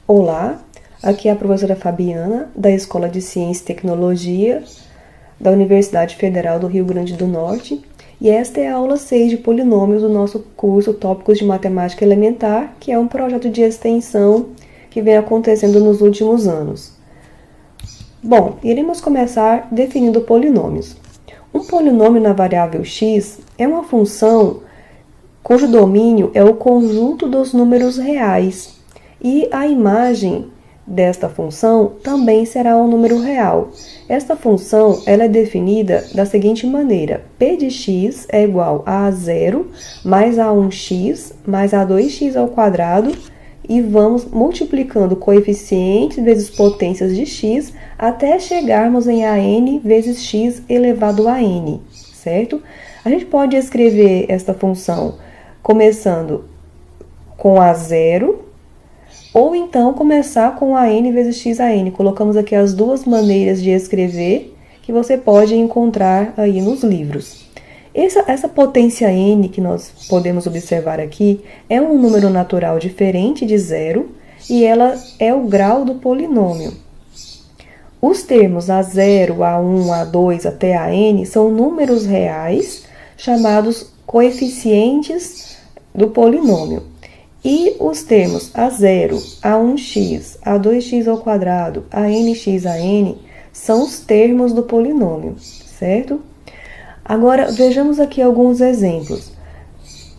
Olá, aqui é a professora Fabiana, da Escola de Ciência e Tecnologia da Universidade Federal do Rio Grande do Norte, e esta é a aula 6 de polinômios do nosso curso Tópicos de Matemática Elementar, que é um projeto de extensão que vem acontecendo nos últimos anos. Bom, iremos começar definindo polinômios. Um polinômio na variável x é uma função cujo domínio é o conjunto dos números reais, e a imagem desta função também será um número real. Esta função ela é definida da seguinte maneira: p de x é igual a 0 mais a1x mais a2x ao quadrado, e vamos multiplicando coeficientes vezes potências de x até chegarmos em an vezes x elevado a n, certo? A gente pode escrever esta função começando com a 0, ou então começar com a n vezes x a n. Colocamos aqui as duas maneiras de escrever que você pode encontrar aí nos livros. Essa potência n que nós podemos observar aqui é um número natural diferente de zero e ela é o grau do polinômio. Os termos a0, a1, a2 até a n são números reais chamados coeficientes do polinômio. E os termos a0, a1x, a2x ao quadrado, a nx a n são os termos do polinômio, certo? Agora, vejamos aqui alguns exemplos.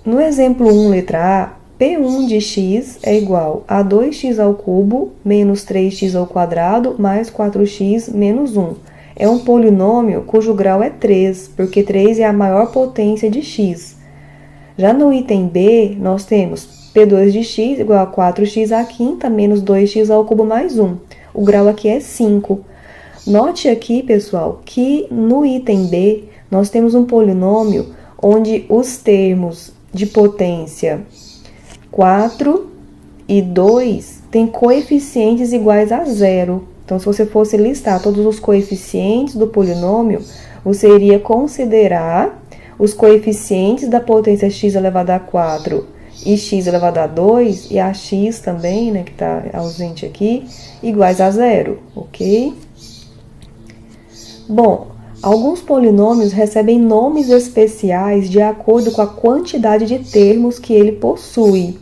No exemplo 1, letra A, P1 de x é igual a 2x ao cubo menos 3x ao quadrado mais 4x menos 1. É um polinômio cujo grau é 3, porque 3 é a maior potência de x. Já no item B, nós temos P2 de x igual a 4x à quinta menos 2x ao cubo mais 1. O grau aqui é 5. Note aqui, pessoal, que no item B nós temos um polinômio onde os termos de potência 4 e 2 têm coeficientes iguais a 0. Então, se você fosse listar todos os coeficientes do polinômio, você iria considerar os coeficientes da potência x elevado a 4 e x elevado a 2, e a x também, né, que está ausente aqui, iguais a 0, ok? Bom, alguns polinômios recebem nomes especiais de acordo com a quantidade de termos que ele possui.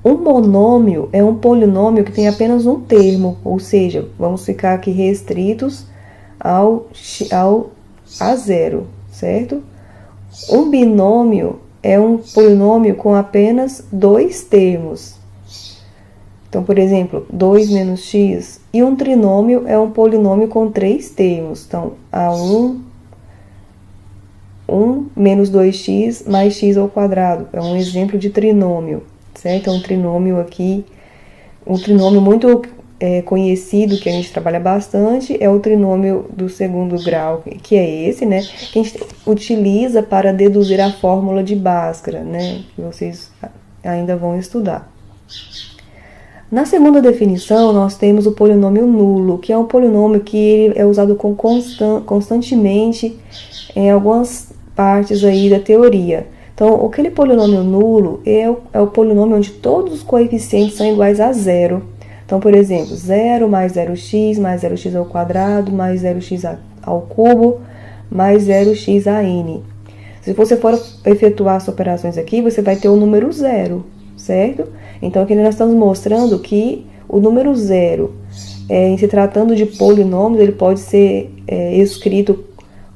Um monômio é um polinômio que tem apenas um termo, ou seja, vamos ficar aqui restritos a 0, certo? Um binômio é um polinômio com apenas dois termos. Então, por exemplo, 2 menos x. E um trinômio é um polinômio com 3 termos. Então, a1, 1 menos 2x mais x ao quadrado. É um exemplo de trinômio, certo? É um trinômio aqui, um trinômio muito conhecido, que a gente trabalha bastante, é o trinômio do segundo grau, que é esse, né? Que a gente utiliza para deduzir a fórmula de Bhaskara, né? Que vocês ainda vão estudar. Na segunda definição, nós temos o polinômio nulo, que é um polinômio que é usado constantemente em algumas partes aí da teoria. Então, aquele polinômio nulo é o polinômio onde todos os coeficientes são iguais a 0. Então, por exemplo, 0 mais 0x mais 0x ao quadrado mais 0x ao cubo mais 0x a n. Se você for efetuar as operações aqui, você vai ter o número 0, certo? Então, aqui nós estamos mostrando que o número 0, em se tratando de polinômios, ele pode ser escrito,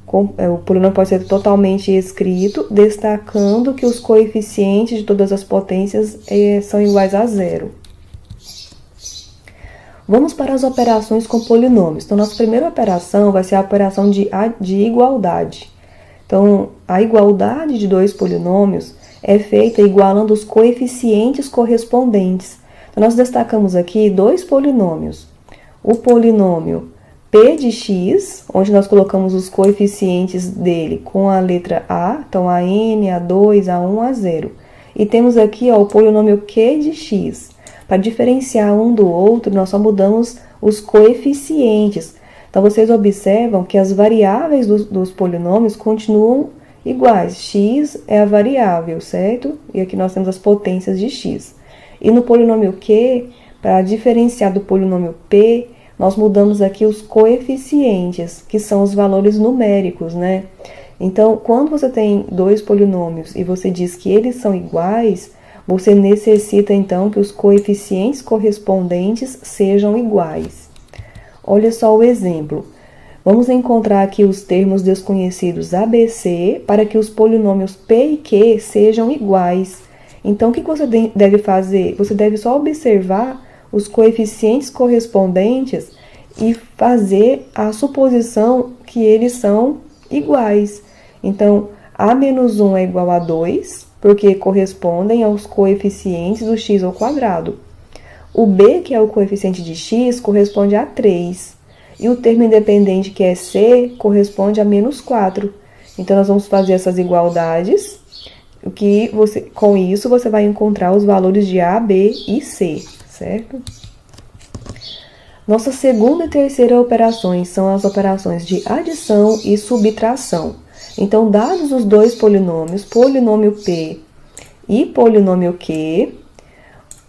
o polinômio pode ser totalmente escrito, destacando que os coeficientes de todas as potências são iguais a 0. Vamos para as operações com polinômios. Então, nossa primeira operação vai ser a operação de igualdade. Então, a igualdade de dois polinômios é feita igualando os coeficientes correspondentes. Então, nós destacamos aqui dois polinômios. O polinômio p de x, onde nós colocamos os coeficientes dele com a letra a, então a n, a2, a1, a0. E temos aqui o polinômio q de x. Para diferenciar um do outro, nós só mudamos os coeficientes. Então, vocês observam que as variáveis dos polinômios continuam iguais. X é a variável, certo? E aqui nós temos as potências de x. E no polinômio q, para diferenciar do polinômio P, nós mudamos aqui os coeficientes, que são os valores numéricos, né? Então, quando você tem dois polinômios e você diz que eles são iguais, você necessita, então, que os coeficientes correspondentes sejam iguais. Olha só o exemplo. Vamos encontrar aqui os termos desconhecidos ABC para que os polinômios P e Q sejam iguais. Então, o que você deve fazer? Você deve só observar os coeficientes correspondentes e fazer a suposição que eles são iguais. Então, A-1 é igual a 2, porque correspondem aos coeficientes do x ao quadrado. O B, que é o coeficiente de x, corresponde a 3. E o termo independente, que é C, corresponde a -4. Então, nós vamos fazer essas igualdades. Com isso, você vai encontrar os valores de A, B e C, certo? Nossa segunda e terceira operações são as operações de adição e subtração. Então, dados os dois polinômios, polinômio P e polinômio Q,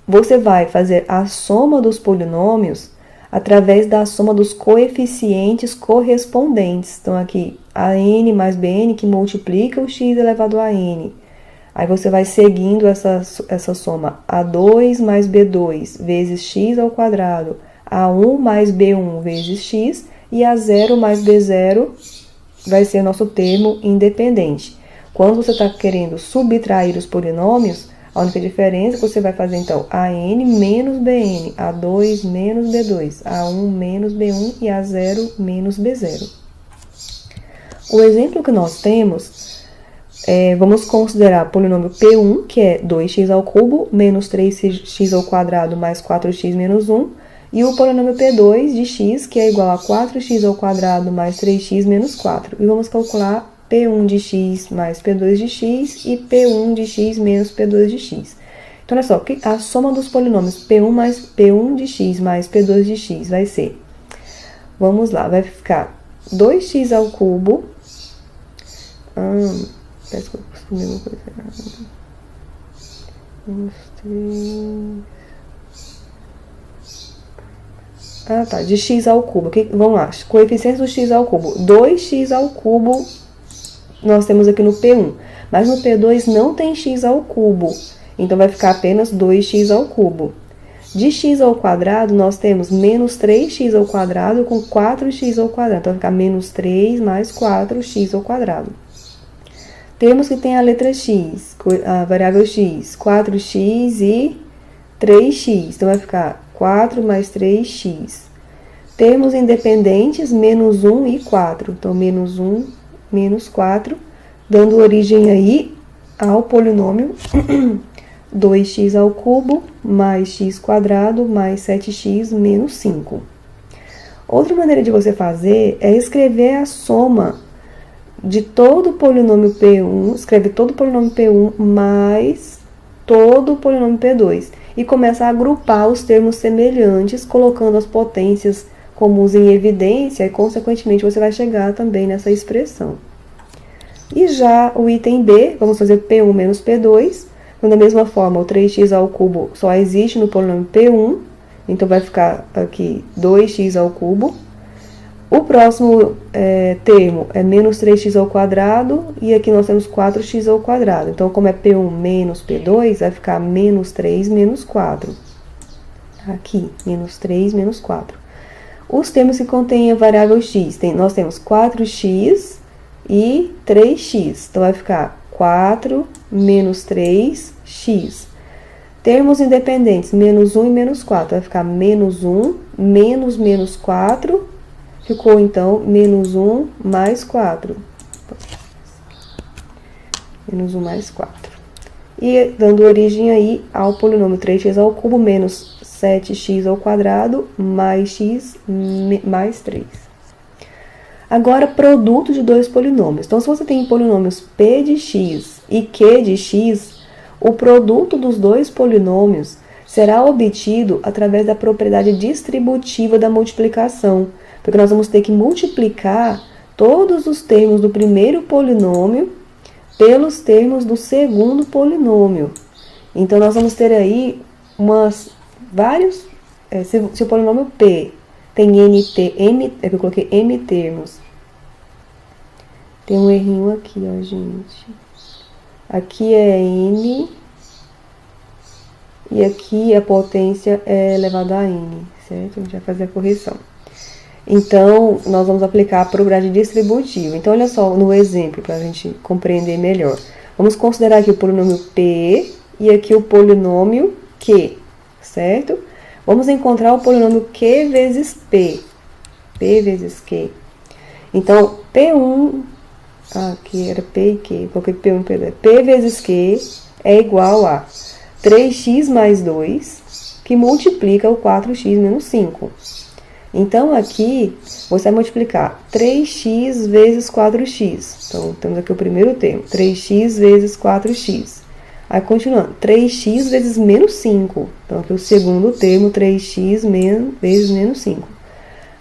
você vai fazer a soma dos polinômios através da soma dos coeficientes correspondentes. Então, aqui, AN mais BN, que multiplica o x elevado a n. Aí você vai seguindo essa soma, A2 mais B2 vezes x ao quadrado, A1 mais B1 vezes x, e A0 mais B0 vai ser nosso termo independente. Quando você está querendo subtrair os polinômios, a única diferença é que você vai fazer, então, AN menos BN, A2 menos B2, A1 menos B1 e A0 menos B0. O exemplo que nós temos... vamos considerar o polinômio P1, que é 2x ao cubo, menos 3x ao quadrado, mais 4x menos 1, e o polinômio P2 de x, que é igual a 4x ao quadrado, mais 3x menos 4. E vamos calcular P1 de x mais P2 de x e P1 de x menos P2 de x. Então, olha só, a soma dos polinômios P1 de x mais P2 de x vai ser, vamos lá, vai ficar 2x ao cubo, parece que eu costumei uma coisa errada. De x ao cubo. Vamos lá, coeficientes do x ao cubo. 2x ao cubo nós temos aqui no P1, mas no P2 não tem x ao cubo, então vai ficar apenas 2x ao cubo. De x ao quadrado, nós temos menos 3x ao quadrado com 4x ao quadrado, então vai ficar menos 3 mais 4x ao quadrado. Temos que tem a letra x, a variável x, 4x e 3x. Então, vai ficar 4 mais 3x. Termos independentes, menos 1 e 4. Então, menos 1, menos 4, dando origem aí ao polinômio 2x ao cubo mais x quadrado mais 7x menos 5. Outra maneira de você fazer é escrever a soma de todo o polinômio P1, escreve todo o polinômio P1 mais todo o polinômio P2 e começa a agrupar os termos semelhantes, colocando as potências comuns em evidência e, consequentemente, você vai chegar também nessa expressão. E já o item B, vamos fazer P1 menos P2, da mesma forma, o 3x ao cubo só existe no polinômio P1, então vai ficar aqui 2x ao cubo. O próximo termo é menos 3x ao quadrado, e aqui nós temos 4x ao quadrado. Então, como é P1 menos P2, vai ficar menos 3 menos 4. Aqui, menos 3 menos 4. Os termos que contêm a variável x, nós temos 4x e 3x. Então, vai ficar 4 menos 3x. Termos independentes, menos 1 e menos 4. Vai ficar menos 1 menos menos 4. Ficou, então, menos 1 mais 4. Menos 1 mais 4. E dando origem aí ao polinômio 3x ao cubo menos 7x ao quadrado mais x mais 3. Agora, produto de dois polinômios. Então, se você tem polinômios p de x e q de x, o produto dos dois polinômios será obtido através da propriedade distributiva da multiplicação, porque nós vamos ter que multiplicar todos os termos do primeiro polinômio pelos termos do segundo polinômio. Então, nós vamos ter aí vários se o polinômio P tem eu coloquei M termos. Tem um errinho aqui, ó, gente. Aqui é N e aqui a potência é elevada a N, certo? A gente vai fazer a correção. Então, nós vamos aplicar a probabilidade distributiva. Então, olha só no exemplo, para a gente compreender melhor. Vamos considerar aqui o polinômio P e aqui o polinômio Q, certo? Vamos encontrar o polinômio Q vezes P. P vezes Q. Então, P1... aqui era P e Q. Coloquei P1 e P2. P vezes Q é igual a 3x mais 2, que multiplica o 4x menos 5. Então, aqui, você vai multiplicar 3x vezes 4x. Então, temos aqui o primeiro termo, 3x vezes 4x. Aí, continuando, 3x vezes menos 5. Então, aqui o segundo termo, 3x vezes menos 5.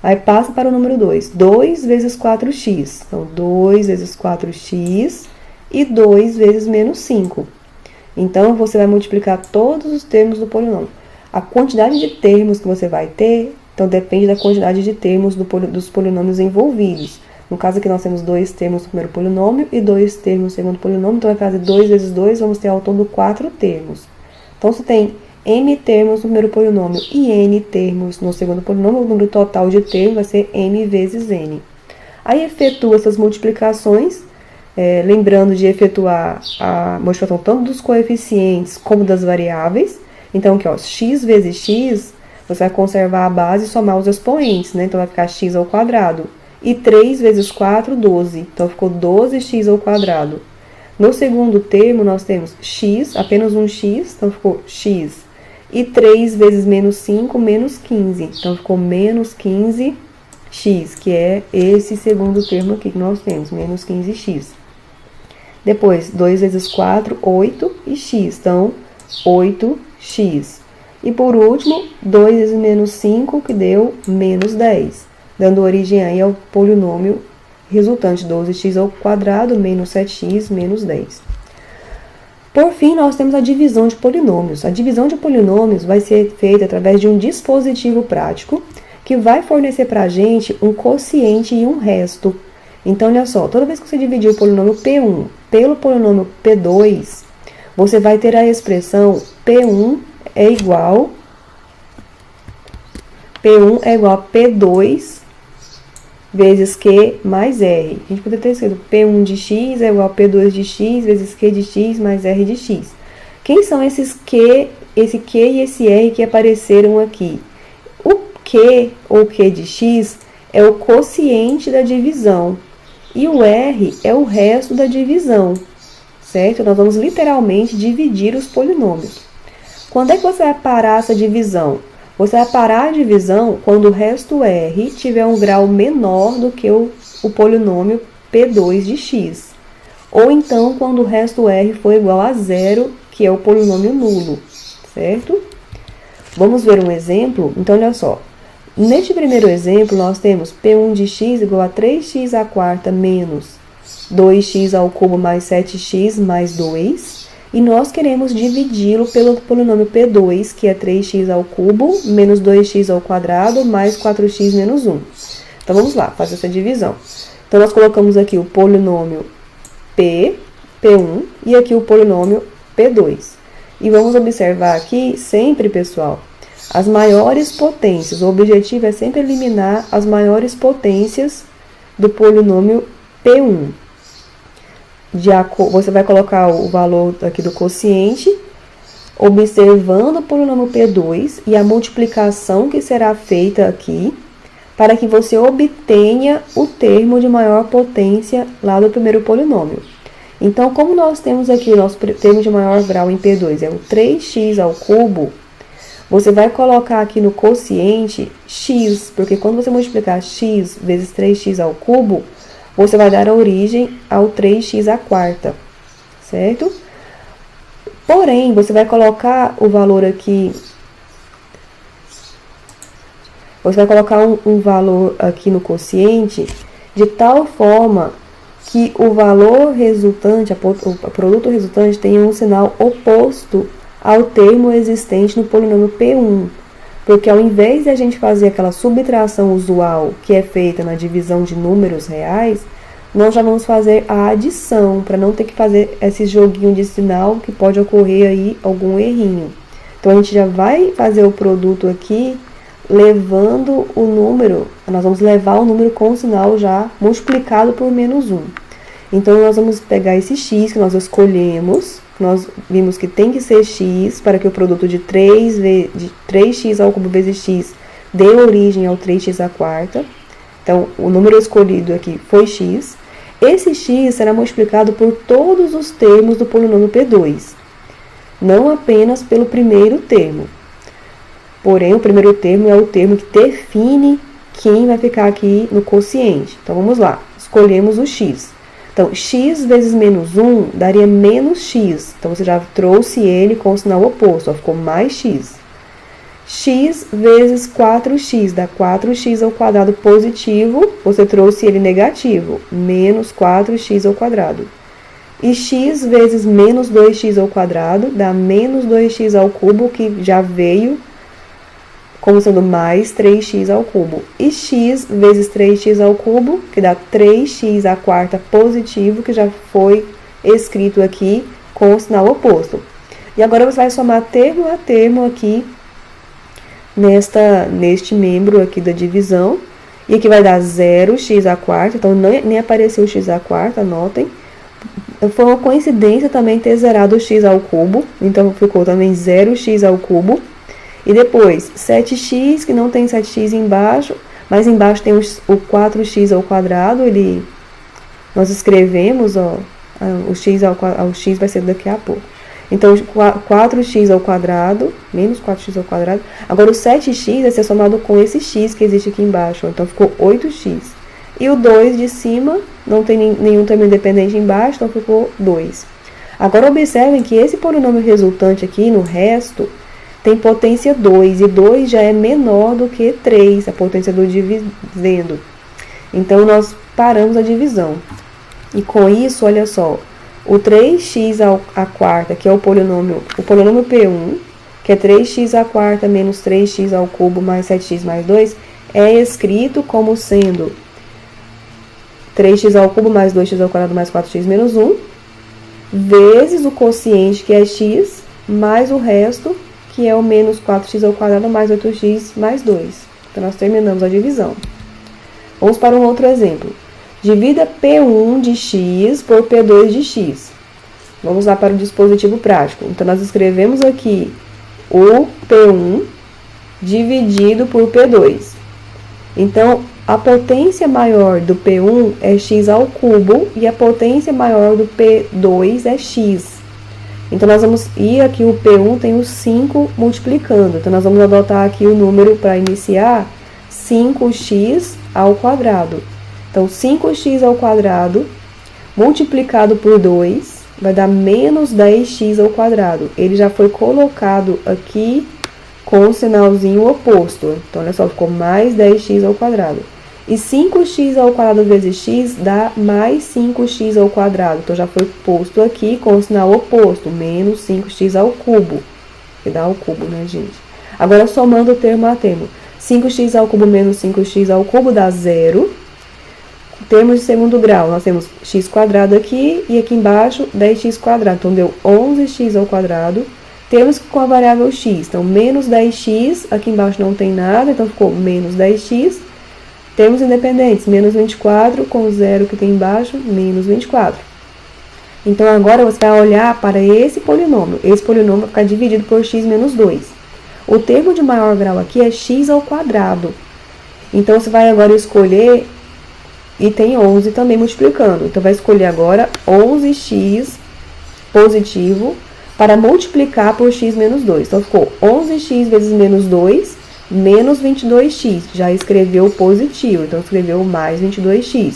Aí, passa para o número 2, 2 vezes 4x. Então, 2 vezes 4x e 2 vezes menos 5. Então, você vai multiplicar todos os termos do polinômio. A quantidade de termos que você vai ter... Então, depende da quantidade de termos dos polinômios envolvidos. No caso aqui, nós temos 2 termos no primeiro polinômio e 2 termos no segundo polinômio. Então, vai fazer 2 vezes 2, vamos ter ao todo 4 termos. Então, se tem m termos no primeiro polinômio e n termos no segundo polinômio, o número total de termos vai ser m vezes n. Aí, efetua essas multiplicações, lembrando de efetuar a multiplicação tanto dos coeficientes como das variáveis. Então, aqui, ó, x vezes x... Você vai conservar a base e somar os expoentes, né? Então, vai ficar x ao quadrado. E 3 vezes 4, 12. Então, ficou 12x ao quadrado. No segundo termo, nós temos x, apenas um x. Então, ficou x. E 3 vezes menos 5, menos 15. Então, ficou menos 15x, que é esse segundo termo aqui que nós temos, menos 15x. Depois, 2 vezes 4, 8 e x. Então, 8x. E por último, 2 vezes menos 5, que deu menos 10, dando origem aí ao polinômio resultante, 12x ao quadrado menos 7x menos 10. Por fim, nós temos a divisão de polinômios. A divisão de polinômios vai ser feita através de um dispositivo prático que vai fornecer para a gente um quociente e um resto. Então, olha só, toda vez que você dividir o polinômio P1 pelo polinômio P2, você vai ter a expressão P1 é igual a P2 vezes Q mais R. A gente poderia ter escrito P1 de x é igual a P2 de x vezes Q de x mais R de x. Quem são esses Q, esse Q e esse R que apareceram aqui? O Q ou Q de x é o quociente da divisão e o R é o resto da divisão, certo? Nós vamos literalmente dividir os polinômios. Quando é que você vai parar essa divisão? Você vai parar a divisão quando o resto R tiver um grau menor do que o polinômio P2 de x. Ou então, quando o resto R for igual a zero, que é o polinômio nulo, certo? Vamos ver um exemplo? Então, olha só. Neste primeiro exemplo, nós temos P1 de x igual a 3x à quarta menos 2x ao cubo mais 7x mais 2. E nós queremos dividi-lo pelo polinômio P2, que é 3x ao cubo, menos 2x ao quadrado, mais 4x menos 1. Então, vamos lá, fazer essa divisão. Então, nós colocamos aqui o polinômio P1, e aqui o polinômio P2. E vamos observar aqui, sempre, pessoal, as maiores potências. O objetivo é sempre eliminar as maiores potências do polinômio P1. Você vai colocar o valor aqui do quociente, observando o polinômio P2 e a multiplicação que será feita aqui, para que você obtenha o termo de maior potência lá do primeiro polinômio. Então, como nós temos aqui o nosso termo de maior grau em P2, é o 3x ao cubo, você vai colocar aqui no quociente x, porque quando você multiplicar x vezes 3x ao cubo, você vai dar origem ao 3x à quarta, certo? Porém, você vai colocar o valor aqui, você vai colocar um valor aqui no quociente de tal forma que o valor resultante, o produto resultante tenha um sinal oposto ao termo existente no polinômio P1. Porque ao invés de a gente fazer aquela subtração usual que é feita na divisão de números reais, nós já vamos fazer a adição, para não ter que fazer esse joguinho de sinal que pode ocorrer aí algum errinho. Então, a gente já vai fazer o produto aqui levando o número, nós vamos levar o número com o sinal já multiplicado por menos 1. Então, nós vamos pegar esse x que nós escolhemos, nós vimos que tem que ser x para que o produto de 3x ao cubo vezes x dê origem ao 3x à quarta. Então, o número escolhido aqui foi x. Esse x será multiplicado por todos os termos do polinômio P2, não apenas pelo primeiro termo. Porém, o primeiro termo é o termo que define quem vai ficar aqui no quociente. Então, vamos lá. Escolhemos o x. Então, x vezes menos 1 daria menos x. Então, você já trouxe ele com o sinal oposto, ó, ficou mais x. X vezes 4x dá 4x ao quadrado positivo, você trouxe ele negativo, menos 4x ao quadrado. E x vezes menos 2x ao quadrado dá menos 2x ao cubo, que já veio como sendo mais 3x ao cubo. E x vezes 3x ao cubo, que dá 3x à quarta positivo, que já foi escrito aqui com o sinal oposto. E agora você vai somar termo a termo aqui, neste membro aqui da divisão, e aqui vai dar 0x à quarta, então nem apareceu o x à quarta, anotem. Foi uma coincidência também ter zerado o x ao cubo, então ficou também 0x ao cubo. E depois, 7x, que não tem 7x embaixo, mas embaixo tem o 4x ao quadrado, nós escrevemos, ó, o x vai ser daqui a pouco. Então, 4x ao quadrado, menos 4x ao quadrado. Agora, o 7x vai ser somado com esse x que existe aqui embaixo. Então, ficou 8x. E o 2 de cima, não tem nenhum termo independente embaixo, então ficou 2. Agora, observem que esse polinômio resultante aqui, no resto, tem potência 2. E 2 já é menor do que 3, a potência do dividendo. Então, nós paramos a divisão. E com isso, olha só. O 3x à quarta, que é o polinômio P1, que é 3x à quarta menos 3x ao cubo mais 7x mais 2, é escrito como sendo 3x ao cubo mais 2x ao quadrado mais 4x menos 1, vezes o quociente, que é x, mais o resto, que é o menos 4x ao quadrado mais 8x mais 2. Então, nós terminamos a divisão. Vamos para um outro exemplo. Divida P1 de x por P2 de x. Vamos lá para o dispositivo prático. Então, nós escrevemos aqui o P1 dividido por P2. Então, a potência maior do P1 é x ao cubo e a potência maior do P2 é x. Então, nós vamos ir aqui, o P1 tem o 5 multiplicando. Então, nós vamos adotar aqui o número para iniciar, 5x ao quadrado. Então, 5x ao quadrado multiplicado por 2 vai dar menos 10x ao quadrado. Ele já foi colocado aqui com o sinalzinho oposto. Então, olha só, ficou mais 10x ao quadrado. E 5x ao quadrado vezes x dá mais 5x ao quadrado. Então, já foi posto aqui com o sinal oposto, menos 5x ao cubo. Que dá o cubo, né, gente? Agora, somando termo a termo. 5x ao cubo menos 5x ao cubo dá 0. Termos de segundo grau, nós temos x quadrado aqui e aqui embaixo 10x quadrado. Então, deu 11x ao quadrado. Temos com a variável x, então, menos 10x, aqui embaixo não tem nada, então ficou menos 10x. Termos independentes, menos 24, com 0 que tem embaixo, menos 24. Então, agora você vai olhar para esse polinômio. Esse polinômio vai ficar dividido por x menos 2. O termo de maior grau aqui é x ao quadrado. Então, você vai agora escolher... E tem 11 também multiplicando. Então, vai escolher agora 11x positivo para multiplicar por x menos 2. Então, ficou 11x vezes menos 2, menos 22x. Já escreveu positivo, então escreveu mais 22x.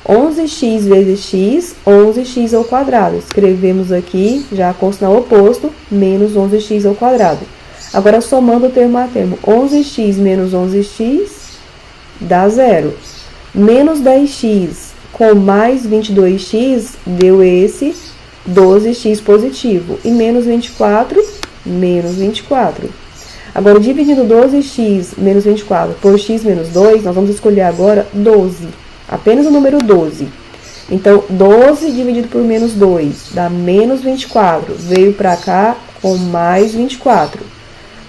11x vezes x, 11x ao quadrado. Escrevemos aqui, já com o sinal oposto, menos 11x ao quadrado. Agora, somando o termo a termo, 11x menos 11x dá 0. Menos 10x com mais 22x deu esse 12x positivo. E menos 24, menos 24. Agora, dividindo 12x menos 24 por x menos 2, nós vamos escolher agora 12. Apenas o número 12. Então, 12 dividido por menos 2 dá menos 24. Veio para cá com mais 24.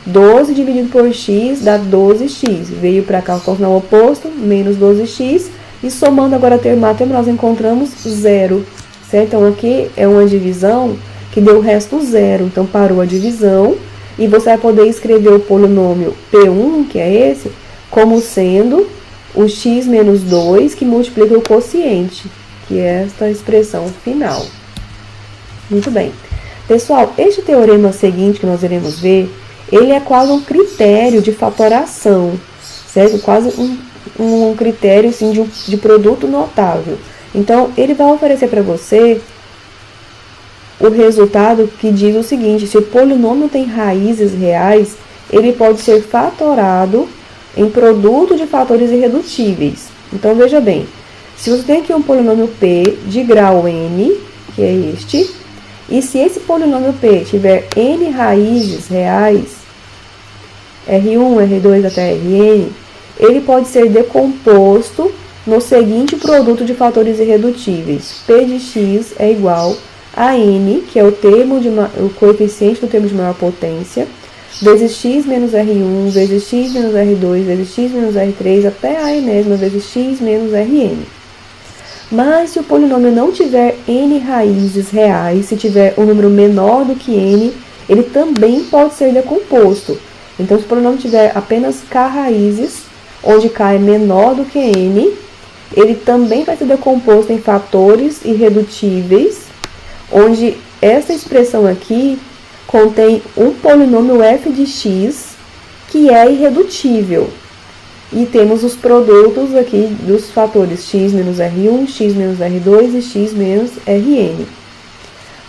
12 dividido por x dá 12x. Veio para cá com o sinal oposto, menos 12x. E somando agora a termo, nós encontramos 0. Certo? Então, aqui é uma divisão que deu o resto 0. Então, parou a divisão. E você vai poder escrever o polinômio P1, que é esse, como sendo o x menos 2 que multiplica o quociente, que é esta expressão final. Muito bem. Pessoal, este teorema seguinte que nós iremos ver, ele é quase um critério de fatoração, certo? Quase um critério assim, de produto notável. Então, ele vai oferecer para você o resultado que diz o seguinte: se o polinômio tem raízes reais, ele pode ser fatorado em produto de fatores irredutíveis. Então, veja bem, se você tem aqui um polinômio P de grau n, que é este, e se esse polinômio P tiver n raízes reais, R1, R2 até Rn, ele pode ser decomposto no seguinte produto de fatores irredutíveis: P de x é igual a n, que é o coeficiente do termo de maior potência, vezes x menos R1, vezes x menos R2, vezes x menos R3, até a enésima vezes x menos Rn. Mas se o polinômio não tiver n raízes reais, se tiver um número menor do que n, ele também pode ser decomposto. Então, se o polinômio tiver apenas k raízes, onde k é menor do que n, ele também vai ser decomposto em fatores irredutíveis, onde essa expressão aqui contém um polinômio f de x que é irredutível. E temos os produtos aqui dos fatores x menos R1, x menos R2 e x menos Rn.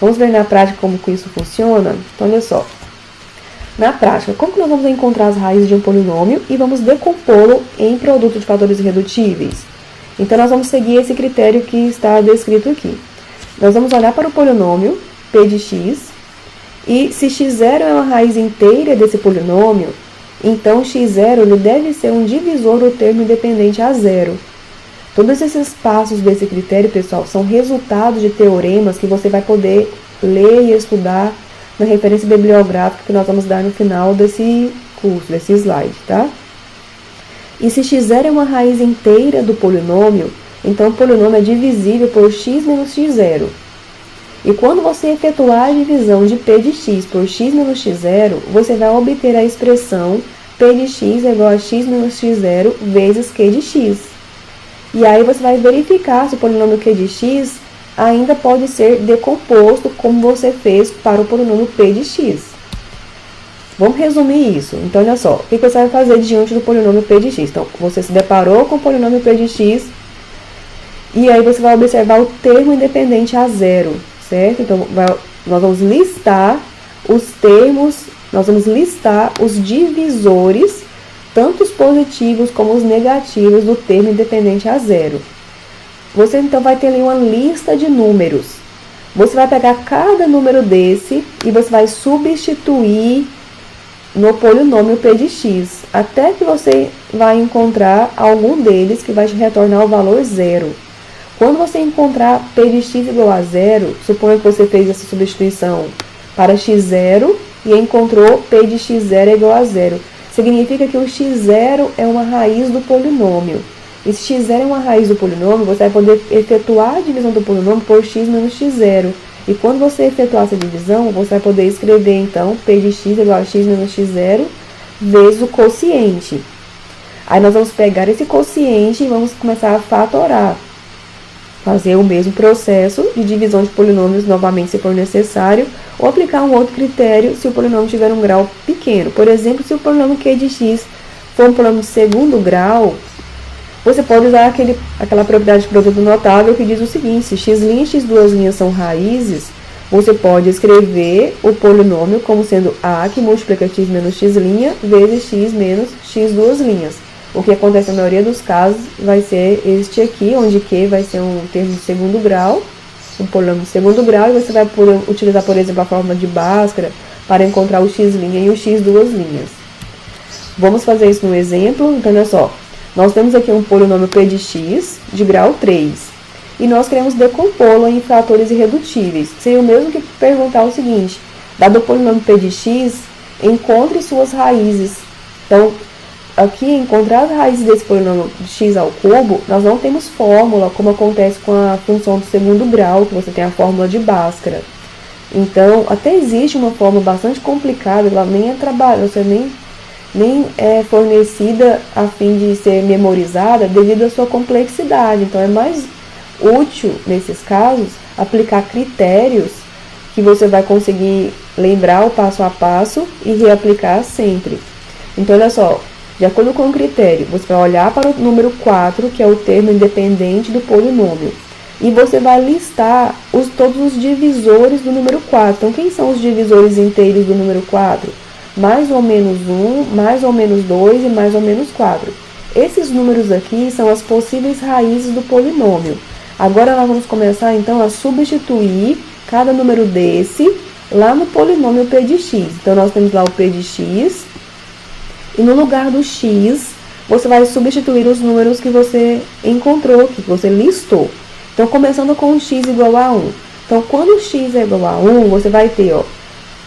Vamos ver na prática como que isso funciona? Então, olha só. Na prática, como que nós vamos encontrar as raízes de um polinômio e vamos decompô-lo em produto de fatores irredutíveis? Então, nós vamos seguir esse critério que está descrito aqui. Nós vamos olhar para o polinômio P de x, e se x0 é uma raiz inteira desse polinômio, então x0 ele deve ser um divisor do termo independente a zero. Todos esses passos desse critério, pessoal, são resultados de teoremas que você vai poder ler e estudar na referência bibliográfica que nós vamos dar no final desse curso, desse slide, tá? E se x0 é uma raiz inteira do polinômio, então o polinômio é divisível por x menos x0. E quando você efetuar a divisão de P de x por x menos x0, você vai obter a expressão P de x é igual a x menos x0 vezes Q de x. E aí você vai verificar se o polinômio Q de x ainda pode ser decomposto como você fez para o polinômio P de x. Vamos resumir isso. Então, olha só, o que você vai fazer diante do polinômio P de x? Então, você se deparou com o polinômio P de x, e aí você vai observar o termo independente a zero, certo? Então, nós vamos listar os termos, nós vamos listar os divisores, tanto os positivos como os negativos do termo independente a zero. Você, então, vai ter ali uma lista de números. Você vai pegar cada número desse e você vai substituir no polinômio P de x, até que você vai encontrar algum deles que vai te retornar o valor zero. Quando você encontrar P de x igual a zero, suponha que você fez essa substituição para x0 e encontrou P de x0 igual a zero. Significa que o x0 é uma raiz do polinômio. E se x0 é uma raiz do polinômio, você vai poder efetuar a divisão do polinômio por x menos x0. E quando você efetuar essa divisão, você vai poder escrever, então, P de x igual a x menos x0 vezes o quociente. Aí nós vamos pegar esse quociente e vamos começar a fatorar. Fazer o mesmo processo de divisão de polinômios novamente, se for necessário, ou aplicar um outro critério se o polinômio tiver um grau pequeno. Por exemplo, se o polinômio Q de x for um polinômio de segundo grau, você pode usar aquela propriedade de produto notável que diz o seguinte: se x' e x' são raízes, você pode escrever o polinômio como sendo a que multiplica x menos x' vezes x menos x'. O que acontece na maioria dos casos vai ser este aqui, onde Q vai ser um termo de segundo grau, um polinômio de segundo grau, e você vai utilizar, por exemplo, a fórmula de Bhaskara para encontrar o x' e o x'. Vamos fazer isso no exemplo. Então, olha só. Nós temos aqui um polinômio p de x de grau 3. E nós queremos decompô-lo em fatores irredutíveis. Seria o mesmo que perguntar o seguinte. Dado o polinômio p de x, encontre suas raízes. Então, aqui, encontrar as raízes desse polinômio de x ao cubo, nós não temos fórmula, como acontece com a função do segundo grau, que você tem a fórmula de Bhaskara. Então, até existe uma fórmula bastante complicada, ela nem é trabalhada, você nem é fornecida a fim de ser memorizada devido à sua complexidade. Então, é mais útil, nesses casos, aplicar critérios que você vai conseguir lembrar o passo a passo e reaplicar sempre. Então, olha só, de acordo com o critério, você vai olhar para o número 4, que é o termo independente do polinômio, e você vai listar todos os divisores do número 4. Então, quem são os divisores inteiros do número 4? Mais ou menos 1, mais ou menos 2 e mais ou menos 4. Esses números aqui são as possíveis raízes do polinômio. Agora, nós vamos começar, então, a substituir cada número desse lá no polinômio p de x. Então, nós temos lá o p de x, e no lugar do x, você vai substituir os números que você encontrou aqui, que você listou. Então, começando com o x igual a 1. Então, quando o x é igual a 1, você vai ter,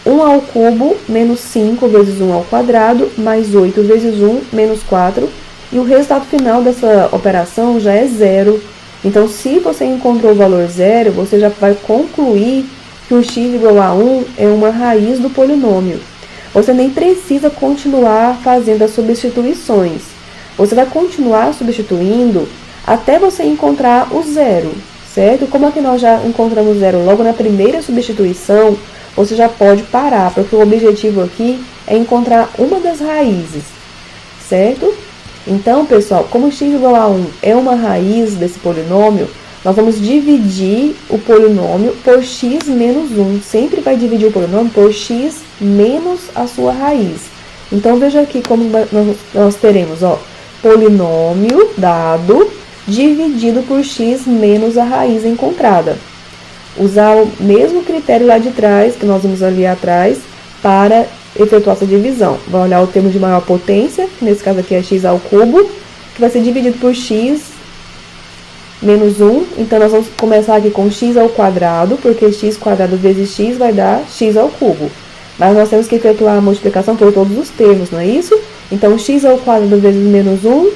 1 ao cubo menos 5 vezes 1 ao quadrado, mais 8 vezes 1 menos 4. E o resultado final dessa operação já é zero. Então, se você encontrou o valor zero, você já vai concluir que o x igual a 1 é uma raiz do polinômio. Você nem precisa continuar fazendo as substituições. Você vai continuar substituindo até você encontrar o zero, certo? Como aqui nós já encontramos zero logo na primeira substituição, você já pode parar, porque o objetivo aqui é encontrar uma das raízes, certo? Então, pessoal, como x igual a 1 é uma raiz desse polinômio, nós vamos dividir o polinômio por x menos 1. Sempre vai dividir o polinômio por x menos a sua raiz. Então, veja aqui como nós teremos, polinômio dado dividido por x menos a raiz encontrada. Usar o mesmo critério lá de trás, que nós vimos ali atrás, para efetuar essa divisão. Vai olhar o termo de maior potência, que nesse caso aqui é x ao cubo, que vai ser dividido por x menos 1, então nós vamos começar aqui com x ao quadrado, porque x quadrado vezes x vai dar x ao cubo. Mas nós temos que efetuar a multiplicação por todos os termos, não é isso? Então, x ao quadrado vezes menos 1,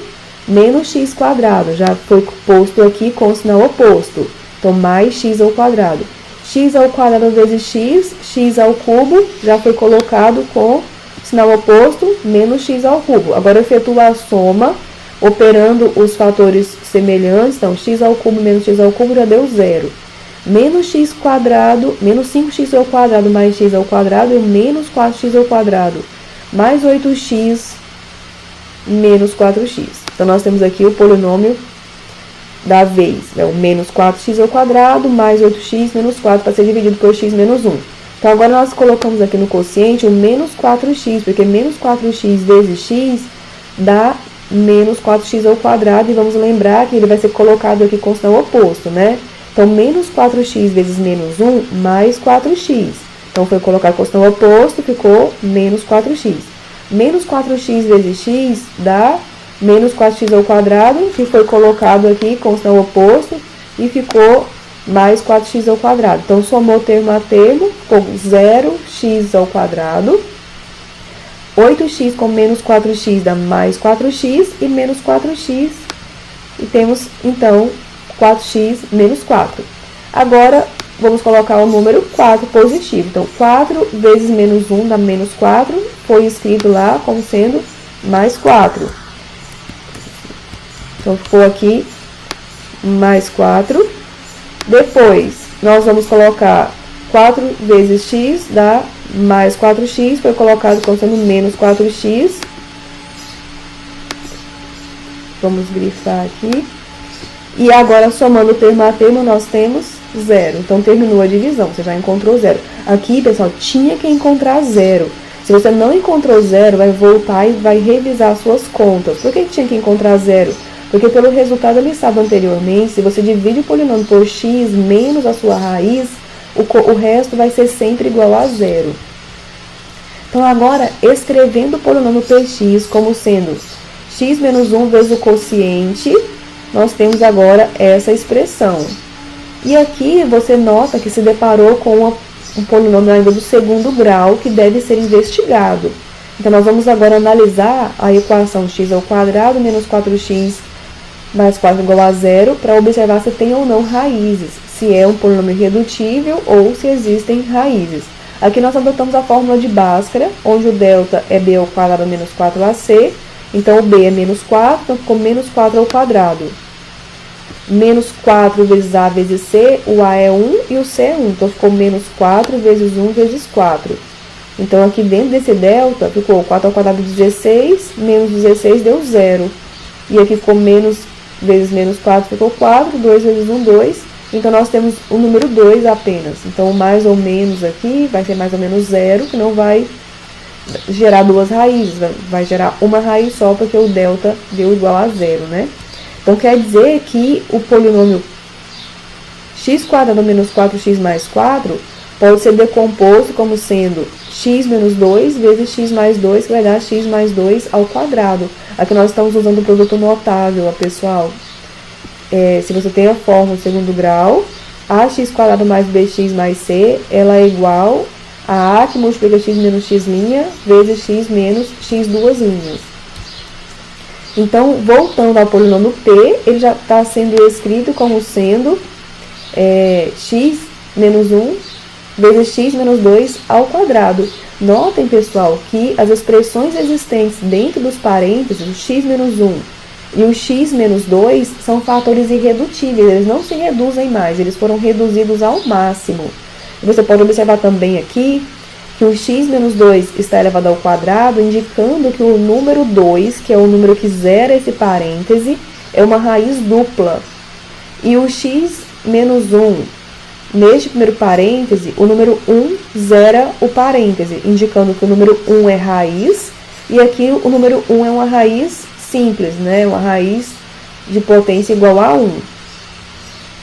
menos x quadrado, já foi posto aqui com o sinal oposto. Então, mais x ao quadrado. X ao quadrado vezes x ao cubo, já foi colocado com o sinal oposto, menos x ao cubo. Agora, efetua a soma, operando os fatores semelhantes, então, x ao cubo menos x ao cubo já deu zero. Menos x quadrado, menos 5x ao quadrado mais x ao quadrado é menos 4x ao quadrado, mais 8x menos 4x. Então, nós temos aqui o polinômio da vez, o menos 4x ao quadrado mais 8x menos 4 para ser dividido por x menos 1. Então, agora nós colocamos aqui no quociente o menos 4x, porque menos 4x vezes x dá menos 4x ao quadrado, e vamos lembrar que ele vai ser colocado aqui com o sinal oposto, né? Então, menos 4x vezes menos 1, mais 4x. Então, foi colocado com o sinal oposto, ficou menos 4x. Menos 4x vezes x dá menos 4x ao quadrado, que foi colocado aqui com o sinal oposto, e ficou mais 4x ao quadrado. Então, somou termo a termo, ficou 0x ao quadrado. 8x com menos 4x dá mais 4x e menos 4x. E temos, então, 4x menos 4. Agora, vamos colocar o número 4 positivo. Então, 4 vezes menos 1 dá menos 4. Foi escrito lá como sendo mais 4. Então, ficou aqui mais 4. Depois, nós vamos colocar 4 vezes x dá mais 4x. Foi colocado como sendo menos 4x. Vamos grifar aqui. E agora, somando termo a termo, nós temos 0. Então, terminou a divisão, você já encontrou 0. Aqui, pessoal, tinha que encontrar 0. Se você não encontrou 0, vai voltar e vai revisar as suas contas. Por que tinha que encontrar 0? Porque pelo resultado listado anteriormente, se você divide o polinômio por x menos a sua raiz, o resto vai ser sempre igual a 0. Então, agora, escrevendo o polinômio px como sendo x menos 1 vezes o quociente, nós temos agora essa expressão. E aqui você nota que se deparou com um polinômio ainda do segundo grau que deve ser investigado. Então, nós vamos agora analisar a equação x ao quadrado menos 4x mais 4 igual a zero para observar se tem ou não raízes, se é um polinômio irredutível ou se existem raízes. Aqui nós adotamos a fórmula de Bhaskara, onde o delta é b ao quadrado menos 4ac, então o b é menos 4, então ficou menos 4 ao quadrado. Menos 4 vezes a vezes c, o a é 1 e o c é 1, então ficou menos 4 vezes 1 vezes 4. Então aqui dentro desse delta ficou 4 ao quadrado 16, menos 16 deu 0. E aqui ficou menos vezes menos 4 ficou 4, 2 vezes 1, 2. Então, nós temos o número 2 apenas. Então, o mais ou menos aqui vai ser mais ou menos 0, que não vai gerar duas raízes. Vai gerar uma raiz só, porque o delta deu igual a 0, né? Então, quer dizer que o polinômio x² menos 4x mais 4 pode ser decomposto como sendo x menos 2 vezes x mais 2, que vai dar x mais 2 ao quadrado. Aqui nós estamos usando o produto notável, pessoal. Se você tem a fórmula do segundo grau, ax² mais bx mais c, ela é igual a que multiplica x menos x' vezes x menos x duas linhas. Então, voltando ao polinômio p, ele já está sendo escrito como sendo x menos 1 vezes x menos 2 ao quadrado. Notem, pessoal, que as expressões existentes dentro dos parênteses, o x menos 1 e o x menos 2, são fatores irredutíveis, eles não se reduzem mais, eles foram reduzidos ao máximo. E você pode observar também aqui que o x menos 2 está elevado ao quadrado, indicando que o número 2, que é o número que zera esse parêntese, é uma raiz dupla. E o x menos 1, neste primeiro parêntese, o número 1 zera o parêntese, indicando que o número 1 é raiz, e aqui o número 1 é uma raiz simples, né? Uma raiz de potência igual a 1.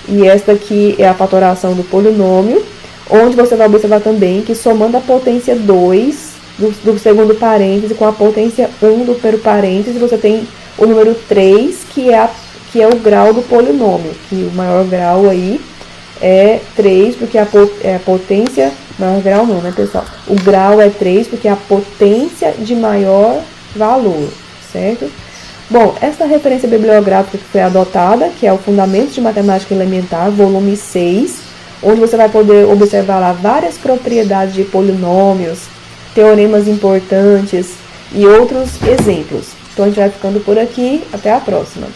E esta aqui é a fatoração do polinômio, onde você vai observar também que somando a potência 2 do segundo parêntese com a potência 1 do primeiro parêntese, você tem o número 3, que é o grau do polinômio, que o maior grau aí é 3, porque a potência, maior grau não, né, pessoal? O grau é 3, porque é a potência de maior valor, certo? Bom, essa referência bibliográfica que foi adotada, que é o Fundamentos de Matemática Elementar, volume 6, onde você vai poder observar lá várias propriedades de polinômios, teoremas importantes e outros exemplos. Então, a gente vai ficando por aqui. Até a próxima!